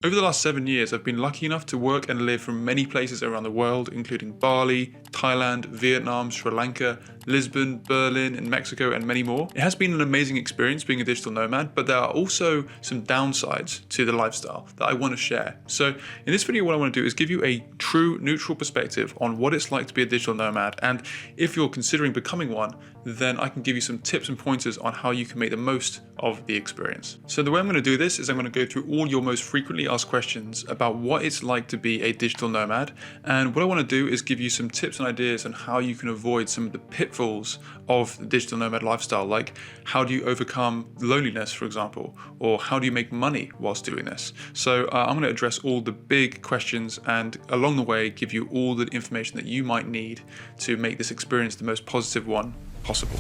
Over the last 7 years, I've been lucky enough to work and live from many places around the world, including Bali, Thailand, Vietnam, Sri Lanka, Lisbon, Berlin, and Mexico, and many more. It has been an amazing experience being a digital nomad, but there are also some downsides to the lifestyle that I want to share. So in this video, what I want to do is give you a true neutral perspective on what it's like to be a digital nomad. And if you're considering becoming one, then I can give you some tips and pointers on how you can make the most of the experience. So the way I'm going to do this is I'm going to go through all your most frequently asked questions about what it's like to be a digital nomad. And what I want to do is give you some tips and ideas on how you can avoid some of the pitfalls of the digital nomad lifestyle, like how do you overcome loneliness, for example, or how do you make money whilst doing this. So I'm going to address all the big questions and along the way give you all the information that you might need to make this experience the most positive one possible.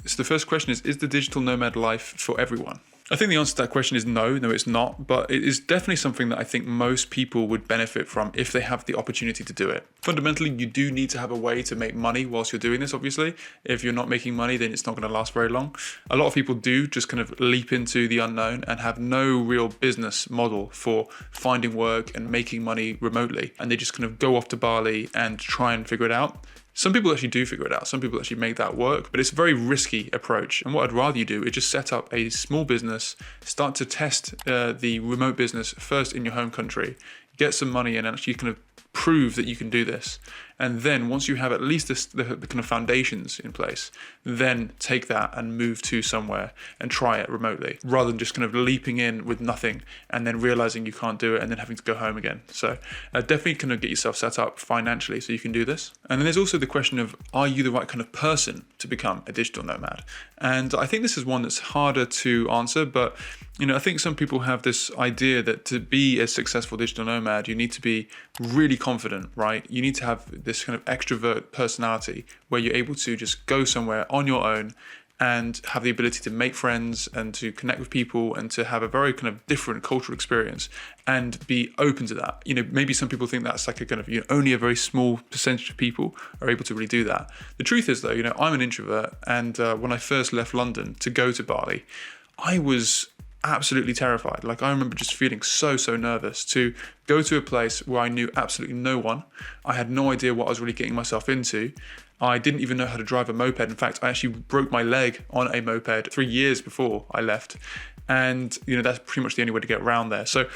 So the first question is the digital nomad life for everyone? I think the answer to that question is no, it's not, but it is definitely something that I think most people would benefit from if they have the opportunity to do it. Fundamentally, you do need to have a way to make money whilst you're doing this, obviously. If you're not making money, then it's not going to last very long. A lot of people do just kind of leap into the unknown and have no real business model for finding work and making money remotely. And they just kind of go off to Bali and try and figure it out. Some people actually do figure it out. Some people actually make that work, but it's a very risky approach. And what I'd rather you do is just set up a small business, start to test the remote business first in your home country, get some money in and actually kind of prove that you can do this. And then once you have at least the kind of foundations in place, then take that and move to somewhere and try it remotely, rather than just kind of leaping in with nothing and then realizing you can't do it and then having to go home again. So definitely kind of get yourself set up financially so you can do this. And then there's also the question of, are you the right kind of person to become a digital nomad? And I think this is one that's harder to answer, but I think some people have this idea that to be a successful digital nomad, you need to be really confident, right? You need to have this kind of extrovert personality where you're able to just go somewhere on your own and have the ability to make friends and to connect with people and to have a very kind of different cultural experience and be open to that. Maybe some people think that's like a kind of, only a very small percentage of people are able to really do that. The truth is though, I'm an introvert, and when I first left London to go to Bali, I was absolutely terrified. Like, I remember just feeling so nervous to go to a place where I knew absolutely no one. I had no idea what I was really getting myself into. I didn't even know how to drive a moped. In fact, I actually broke my leg on a moped 3 years before I left. And, that's pretty much the only way to get around there. So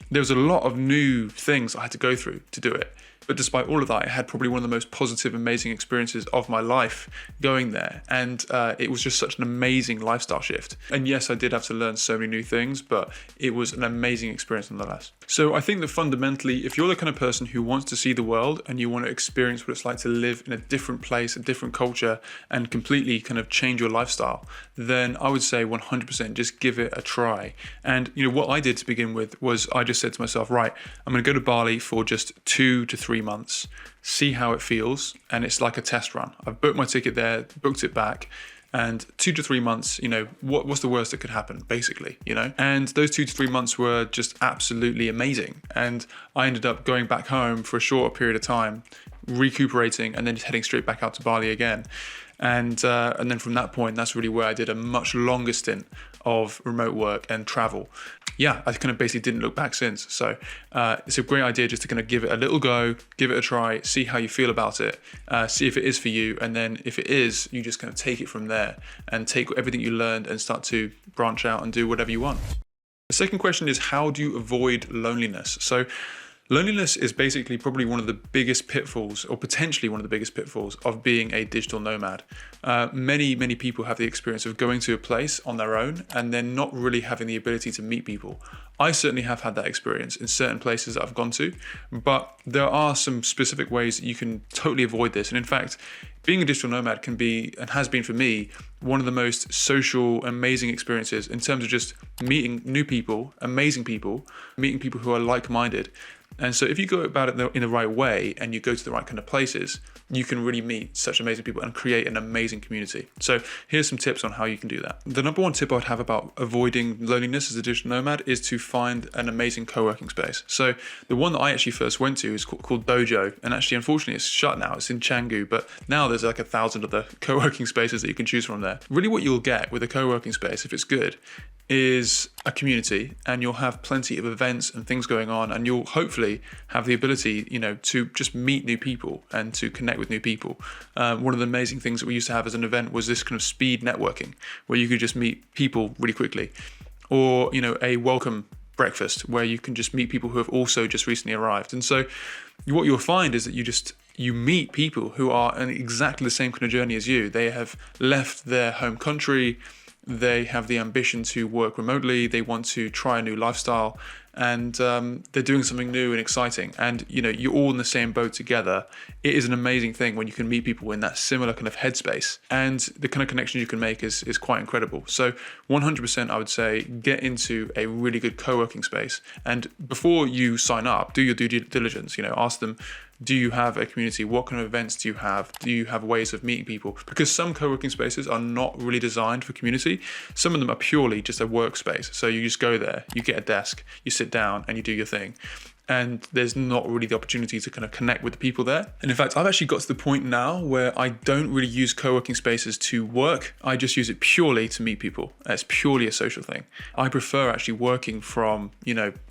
there was a lot of new things I had to go through to do it. But despite all of that, I had probably one of the most positive, amazing experiences of my life going there. And it was just such an amazing lifestyle shift. And yes, I did have to learn so many new things, but it was an amazing experience nonetheless. So I think that fundamentally, if you're the kind of person who wants to see the world and you want to experience what it's like to live in a different place, a different culture, and completely kind of change your lifestyle, then I would say 100% just give it a try. And what I did to begin with was I just said to myself, right, I'm going to go to Bali for just 2 to 3 months, see how it feels. And it's like a test run. I've booked my ticket there, booked it back. And 2 to 3 months, what's the worst that could happen, basically, And those 2 to 3 months were just absolutely amazing. And I ended up going back home for a shorter period of time, recuperating, and then just heading straight back out to Bali again. And then from that point, that's really where I did a much longer stint of remote work and travel. Yeah, I kind of basically didn't look back since. So it's a great idea just to kind of give it a little go, give it a try, see how you feel about it, see if it is for you. And then if it is, you just kind of take it from there and take everything you learned and start to branch out and do whatever you want. The second question is, how do you avoid loneliness? So loneliness is basically probably one of the biggest pitfalls, or potentially one of the biggest pitfalls, of being a digital nomad. Many people have the experience of going to a place on their own and then not really having the ability to meet people. I certainly have had that experience in certain places that I've gone to, but there are some specific ways that you can totally avoid this. And in fact, being a digital nomad can be, and has been for me, one of the most social, amazing experiences in terms of just meeting new people, amazing people, meeting people who are like-minded. And so if you go about it in the right way and you go to the right kind of places, you can really meet such amazing people and create an amazing community. So here's some tips on how you can do that. The number one tip I'd have about avoiding loneliness as a digital nomad is to find an amazing co-working space. So the one that I actually first went to is called Dojo. And actually, unfortunately, it's shut now. It's in Canggu, but now there's like 1,000 other co-working spaces that you can choose from there. Really what you'll get with a co-working space, if it's good, is a community, and you'll have plenty of events and things going on, and you'll hopefully have the ability, to just meet new people and to connect with new people. One of the amazing things that we used to have as an event was this kind of speed networking, where you could just meet people really quickly, or a welcome breakfast where you can just meet people who have also just recently arrived. And so what you'll find is that you meet people who are on exactly the same kind of journey as you. They have left their home country. They have the ambition to work remotely. They want to try a new lifestyle, and they're doing something new and exciting. And you're all in the same boat together. It is an amazing thing when you can meet people in that similar kind of headspace, and the kind of connections you can make is quite incredible. So 100%, I would say, get into a really good co-working space. And before you sign up, do your due diligence. Ask them, do you have a community? What kind of events do you have? Do you have ways of meeting people? Because some co-working spaces are not really designed for community. Some of them are purely just a workspace. So you just go there, you get a desk, you sit down and you do your thing. And there's not really the opportunity to kind of connect with the people there. And in fact, I've actually got to the point now where I don't really use co-working spaces to work. I just use it purely to meet people. It's purely a social thing. I prefer actually working from,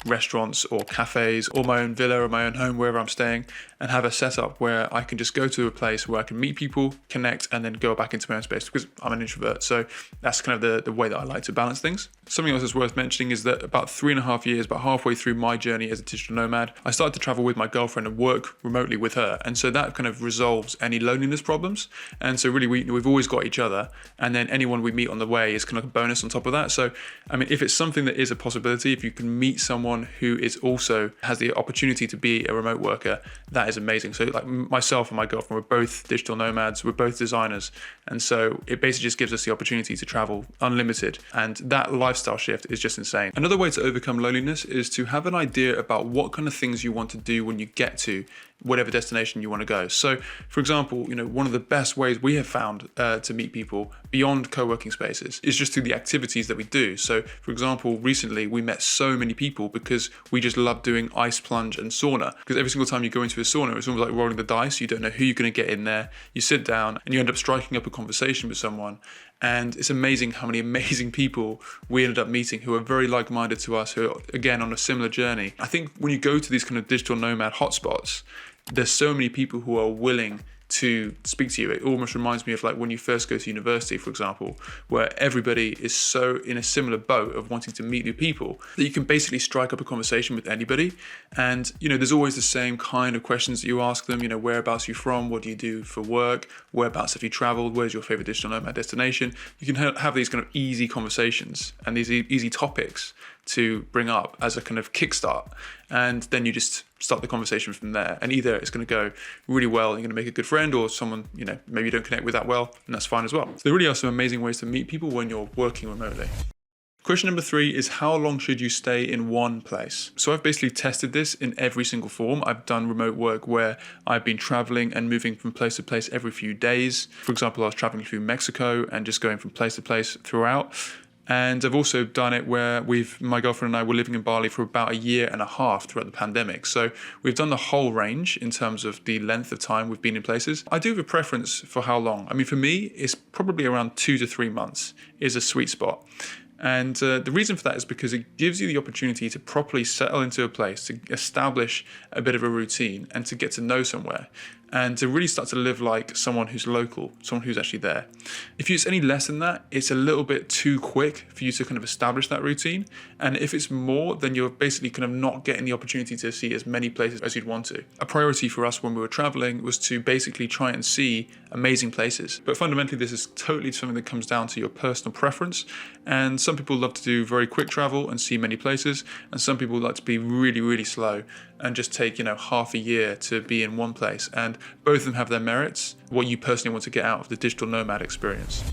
restaurants or cafes or my own villa or my own home, wherever I'm staying, and have a setup where I can just go to a place where I can meet people, connect, and then go back into my own space, because I'm an introvert. So that's kind of the way that I like to balance things. Something else that's worth mentioning is that about 3.5 years, about halfway through my journey as a digital nomad, I started to travel with my girlfriend and work remotely with her. And so that kind of resolves any loneliness problems. And so really we've always got each other. And then anyone we meet on the way is kind of a bonus on top of that. So, if it's something that is a possibility, if you can meet someone who is also has the opportunity to be a remote worker, that is amazing. So like myself and my girlfriend, we're both digital nomads, we're both designers. And so it basically just gives us the opportunity to travel unlimited. And that lifestyle shift is just insane. Another way to overcome loneliness is to have an idea about what kind of things you want to do when you get to whatever destination you want to go. So for example, one of the best ways we have found to meet people beyond co-working spaces is just through the activities that we do. So for example, recently we met so many people because we just love doing ice plunge and sauna, because every single time you go into a sauna, it's almost like rolling the dice. You don't know who you're going to get in there. You sit down and you end up striking up a conversation with someone. And it's amazing how many amazing people we ended up meeting who are very like-minded to us, who are, again, on a similar journey. I think when you go to these kind of digital nomad hotspots, there's so many people who are willing to speak to you. It almost reminds me of like when you first go to university, for example, where everybody is so in a similar boat of wanting to meet new people that you can basically strike up a conversation with anybody. And, there's always the same kind of questions that you ask them, whereabouts are you from? What do you do for work? Whereabouts have you traveled? Where's your favorite digital nomad destination? You can have these kind of easy conversations and these easy topics to bring up as a kind of kickstart. And then you just start the conversation from there. And either it's going to go really well and you're going to make a good friend, or someone, maybe you don't connect with that well, and that's fine as well. So there really are some amazing ways to meet people when you're working remotely. Question number 3 is, how long should you stay in one place? So I've basically tested this in every single form. I've done remote work where I've been traveling and moving from place to place every few days. For example, I was traveling through Mexico and just going from place to place throughout. And I've also done it where my girlfriend and I were living in Bali for about 1.5 years throughout the pandemic. So we've done the whole range in terms of the length of time we've been in places. I do have a preference for how long. For me, it's probably around 2 to 3 months is a sweet spot. And the reason for that is because it gives you the opportunity to properly settle into a place, to establish a bit of a routine and to get to know somewhere, and to really start to live like someone who's local, someone who's actually there. If it's any less than that, it's a little bit too quick for you to kind of establish that routine. And if it's more, then you're basically kind of not getting the opportunity to see as many places as you'd want to. A priority for us when we were traveling was to basically try and see amazing places. But fundamentally, this is totally something that comes down to your personal preference. And some people love to do very quick travel and see many places. And some people like to be really, really slow and just take, half a year to be in one place. And both of them have their merits, what you personally want to get out of the digital nomad experience.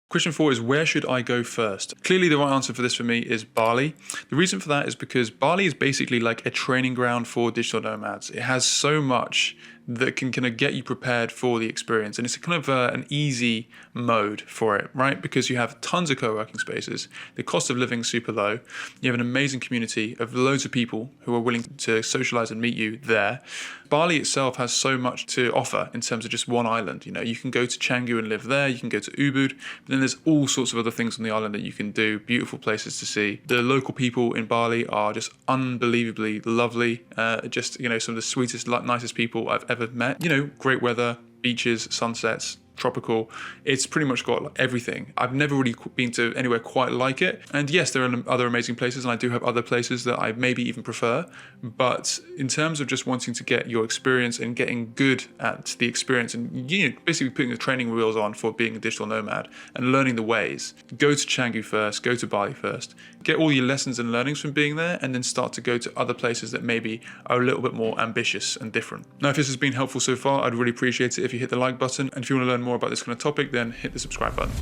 Question 4 is, where should I go first? Clearly the right answer for this for me is Bali. The reason for that is because Bali is basically like a training ground for digital nomads. It has so much that can kind of get you prepared for the experience. And it's kind of an easy mode for it, right? Because you have tons of co-working spaces, the cost of living is super low, you have an amazing community of loads of people who are willing to socialize and meet you there. Bali itself has so much to offer in terms of just one island. You can go to Canggu and live there, you can go to Ubud, but then there's all sorts of other things on the island that you can do, beautiful places to see. The local people in Bali are just unbelievably lovely, just some of the sweetest, nicest people I've ever met. Great weather, beaches, sunsets, tropical. It's pretty much got everything. I've never really been to anywhere quite like it. And yes, there are other amazing places, and I do have other places that I maybe even prefer. But in terms of just wanting to get your experience and getting good at the experience and basically putting the training wheels on for being a digital nomad and learning the ways, go to Canggu first, go to Bali first, get all your lessons and learnings from being there, and then start to go to other places that maybe are a little bit more ambitious and different. Now, if this has been helpful so far, I'd really appreciate it if you hit the like button. And if you want to learn more about this kind of topic, then hit the subscribe button.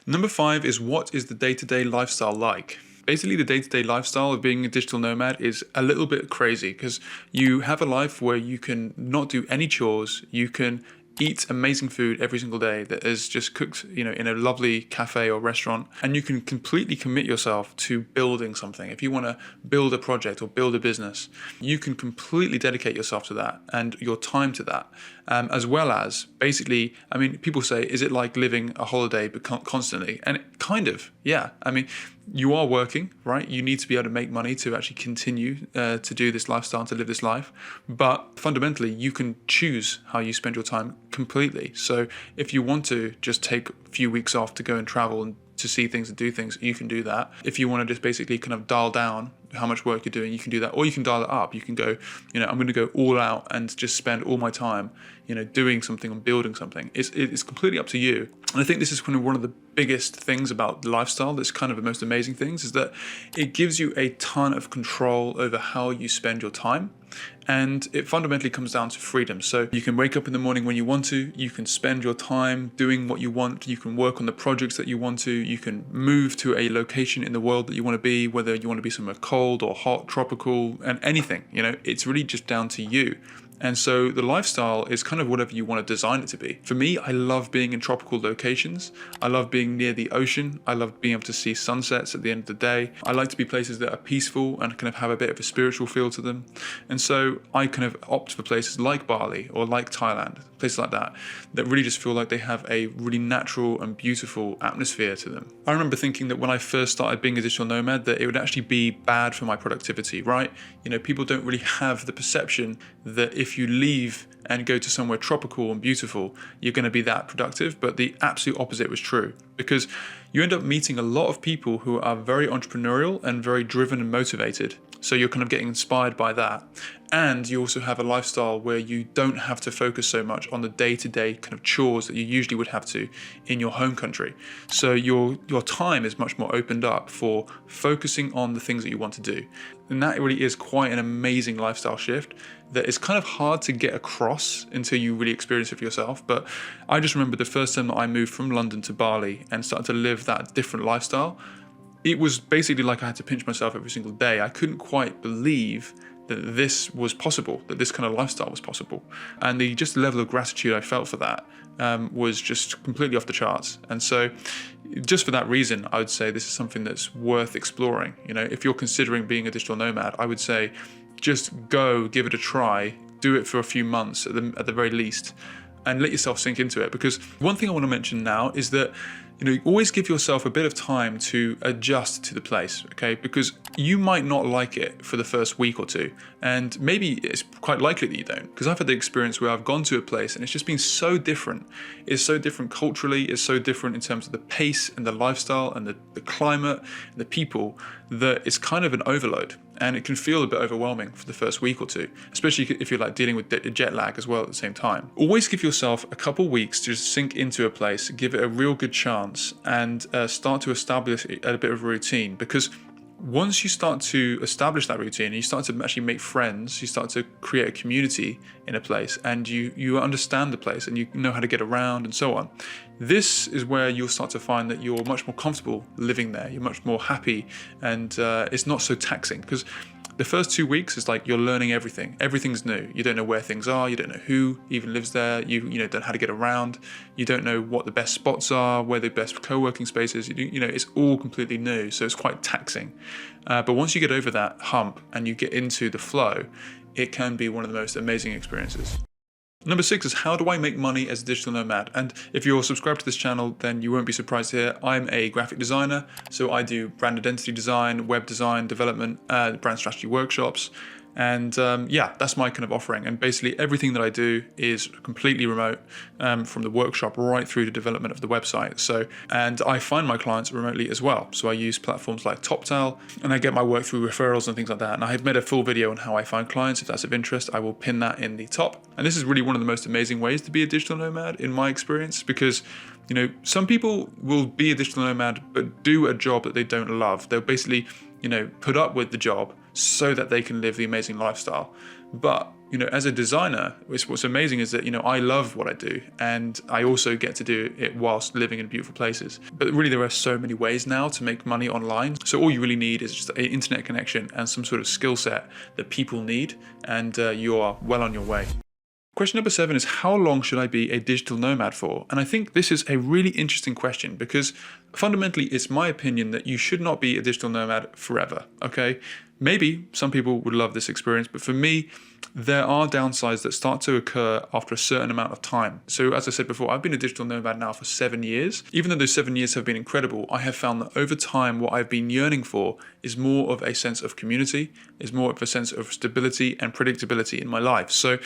Number 5 is, what is the day-to-day lifestyle like? Basically, the day-to-day lifestyle of being a digital nomad is a little bit crazy because you have a life where you can not do any chores, you can eat amazing food every single day that is just cooked, in a lovely cafe or restaurant, and you can completely commit yourself to building something. If you want to build a project or build a business, you can completely dedicate yourself to that and your time to that, as well as basically, people say, is it like living a holiday but constantly? And kind of, yeah. You are working, right? You need to be able to make money to actually continue to do this lifestyle, to live this life. But fundamentally, you can choose how you spend your time completely. So if you want to just take a few weeks off to go and travel and to see things and do things, you can do that. If you want to just basically kind of dial down how much work you're doing, you can do that. Or you can dial it up. You can go, I'm going to go all out and just spend all my time, doing something and building something. It's completely up to you. And I think this is kind of one of the biggest things about lifestyle, that's kind of the most amazing things, is that it gives you a ton of control over how you spend your time. And it fundamentally comes down to freedom. So you can wake up in the morning when you want to, you can spend your time doing what you want, you can work on the projects that you want to, you can move to a location in the world that you want to be, whether you want to be somewhere cold or hot, tropical, and anything, it's really just down to you. And so the lifestyle is kind of whatever you want to design it to be. For me, I love being in tropical locations. I love being near the ocean. I love being able to see sunsets at the end of the day. I like to be places that are peaceful and kind of have a bit of a spiritual feel to them. And so I kind of opt for places like Bali or like Thailand, places like that really just feel like they have a really natural and beautiful atmosphere to them. I remember thinking that when I first started being a digital nomad, that it would actually be bad for my productivity, right? People don't really have the perception that if you leave and go to somewhere tropical and beautiful, you're going to be that productive. But the absolute opposite was true, because you end up meeting a lot of people who are very entrepreneurial and very driven and motivated. So you're kind of getting inspired by that. And you also have a lifestyle where you don't have to focus so much on the day-to-day kind of chores that you usually would have to in your home country. So your time is much more opened up for focusing on the things that you want to do. And that really is quite an amazing lifestyle shift that is kind of hard to get across until you really experience it for yourself. But I just remember the first time that I moved from London to Bali and started to live that different lifestyle, it was basically like I had to pinch myself every single day. I couldn't quite believe that this was possible, that this kind of lifestyle was possible. And the just level of gratitude I felt for that was just completely off the charts. And so just for that reason, I would say this is something that's worth exploring. If you're considering being a digital nomad, I would say just go, give it a try, do it for a few months at the very least, and let yourself sink into it. Because one thing I want to mention now is that always give yourself a bit of time to adjust to the place, okay? Because you might not like it for the first week or two, and maybe it's quite likely that you don't. Because I've had the experience where I've gone to a place and it's just been so different. It's so different culturally, it's so different in terms of the pace and the lifestyle and the climate and the people, that it's kind of an overload. And it can feel a bit overwhelming for the first week or two, especially if you're like dealing with jet lag as well at the same time. Always give yourself a couple weeks to just sink into a place, give it a real good chance, and start to establish a bit of a routine. Because once you start to establish that routine and you start to actually make friends, you start to create a community in a place, and you understand the place and you know how to get around and so on, this is where you'll start to find that you're much more comfortable living there, you're much more happy, and it's not so taxing. Because The first 2 weeks is like you're learning everything. Everything's new. You don't know where things are. You don't know who even lives there. You don't know how to get around. You don't know what the best spots are, where the best co-working spaces. It's all completely new. So it's quite taxing. But once you get over that hump and you get into the flow, it can be one of the most amazing experiences. Number 6 is, how do I make money as a digital nomad? And if you're subscribed to this channel, then you won't be surprised here. I'm a graphic designer, so I do brand identity design, web design, development, brand strategy workshops. And yeah, that's my kind of offering. And basically everything that I do is completely remote, from the workshop right through to development of the website. And I find my clients remotely as well. So I use platforms like TopTal, and I get my work through referrals and things like that. And I have made a full video on how I find clients. If that's of interest, I will pin that in the top. And this is really one of the most amazing ways to be a digital nomad in my experience, because some people will be a digital nomad but do a job that they don't love. They'll basically put up with the job so that they can live the amazing lifestyle. But as a designer, what's amazing is that I love what I do, and I also get to do it whilst living in beautiful places. But really, there are so many ways now to make money online. So all you really need is just an internet connection and some sort of skill set that people need, and you are well on your way. Question number 7 is, how long should I be a digital nomad for? And I think this is a really interesting question, because fundamentally it's my opinion that you should not be a digital nomad forever, okay? Maybe some people would love this experience, but for me, there are downsides that start to occur after a certain amount of time. So as I said before, I've been a digital nomad now for 7 years. Even though those 7 years have been incredible, I have found that over time, what I've been yearning for is more of a sense of community, is more of a sense of stability and predictability in my life. So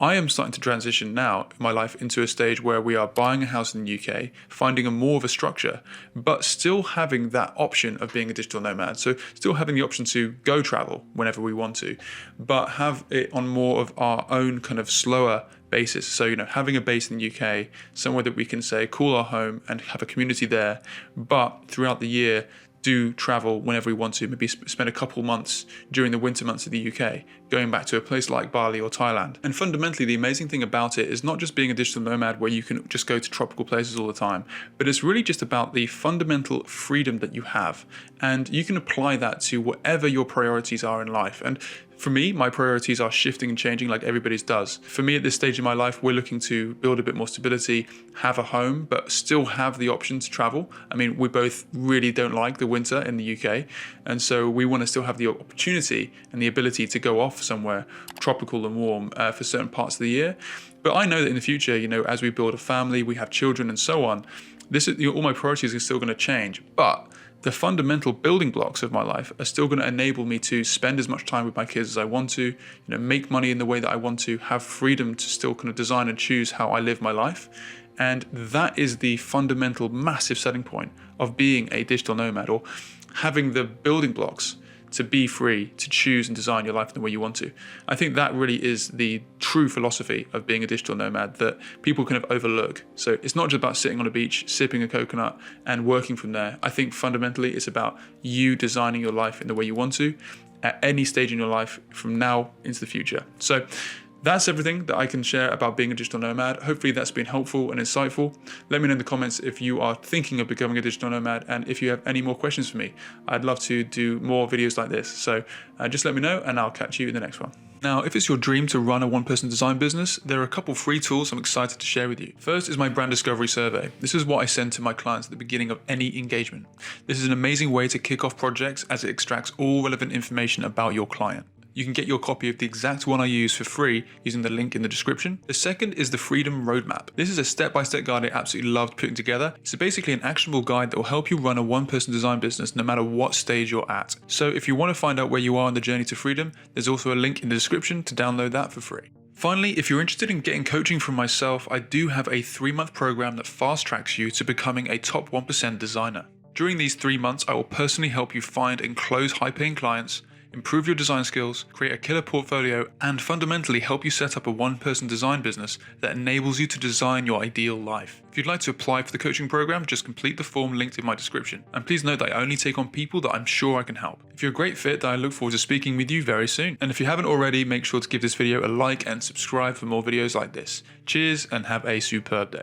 I am starting to transition now in my life into a stage where we are buying a house in the UK, finding more of a structure, but still having that option of being a digital nomad. So still having the option to go travel whenever we want to, but have it on more of our own kind of slower basis. So, having a base in the UK, somewhere that we can say, call our home and have a community there, but throughout the year, do travel whenever we want to, maybe spend a couple months during the winter months of the UK, going back to a place like Bali or Thailand. And fundamentally, the amazing thing about it is not just being a digital nomad where you can just go to tropical places all the time, but it's really just about the fundamental freedom that you have. And you can apply that to whatever your priorities are in life. And for me, my priorities are shifting and changing like everybody's does. For me, at this stage in my life, we're looking to build a bit more stability, have a home, but still have the option to travel. I mean, we both really don't like the winter in the UK. And so we want to still have the opportunity and the ability to go off somewhere tropical and warm for certain parts of the year. But I know that in the future, as we build a family, we have children and so on, all my priorities are still going to change. But the fundamental building blocks of my life are still going to enable me to spend as much time with my kids as I want to, make money in the way that I want to, have freedom to still kind of design and choose how I live my life. And that is the fundamental massive setting point of being a digital nomad, or having the building blocks to be free to choose and design your life in the way you want to. I think that really is the true philosophy of being a digital nomad that people kind of overlook. So it's not just about sitting on a beach, sipping a coconut and working from there. I think fundamentally it's about you designing your life in the way you want to at any stage in your life from now into the future. So that's everything that I can share about being a digital nomad. Hopefully that's been helpful and insightful. Let me know in the comments if you are thinking of becoming a digital nomad, and if you have any more questions for me. I'd love to do more videos like this. So just let me know, and I'll catch you in the next one. Now, if it's your dream to run a one-person design business, there are a couple free tools I'm excited to share with you. First is my brand discovery survey. This is what I send to my clients at the beginning of any engagement. This is an amazing way to kick off projects as it extracts all relevant information about your client. You can get your copy of the exact one I use for free using the link in the description. The second is the Freedom Roadmap. This is a step-by-step guide I absolutely loved putting together. It's basically an actionable guide that will help you run a one-person design business no matter what stage you're at. So if you want to find out where you are on the journey to freedom, there's also a link in the description to download that for free. Finally, if you're interested in getting coaching from myself, I do have a 3-month program that fast-tracks you to becoming a top 1% designer. During these 3 months, I will personally help you find and close high-paying clients, improve your design skills, create a killer portfolio, and fundamentally help you set up a one-person design business that enables you to design your ideal life. If you'd like to apply for the coaching program, just complete the form linked in my description. And please note that I only take on people that I'm sure I can help. If you're a great fit, then I look forward to speaking with you very soon. And if you haven't already, make sure to give this video a like and subscribe for more videos like this. Cheers and have a superb day.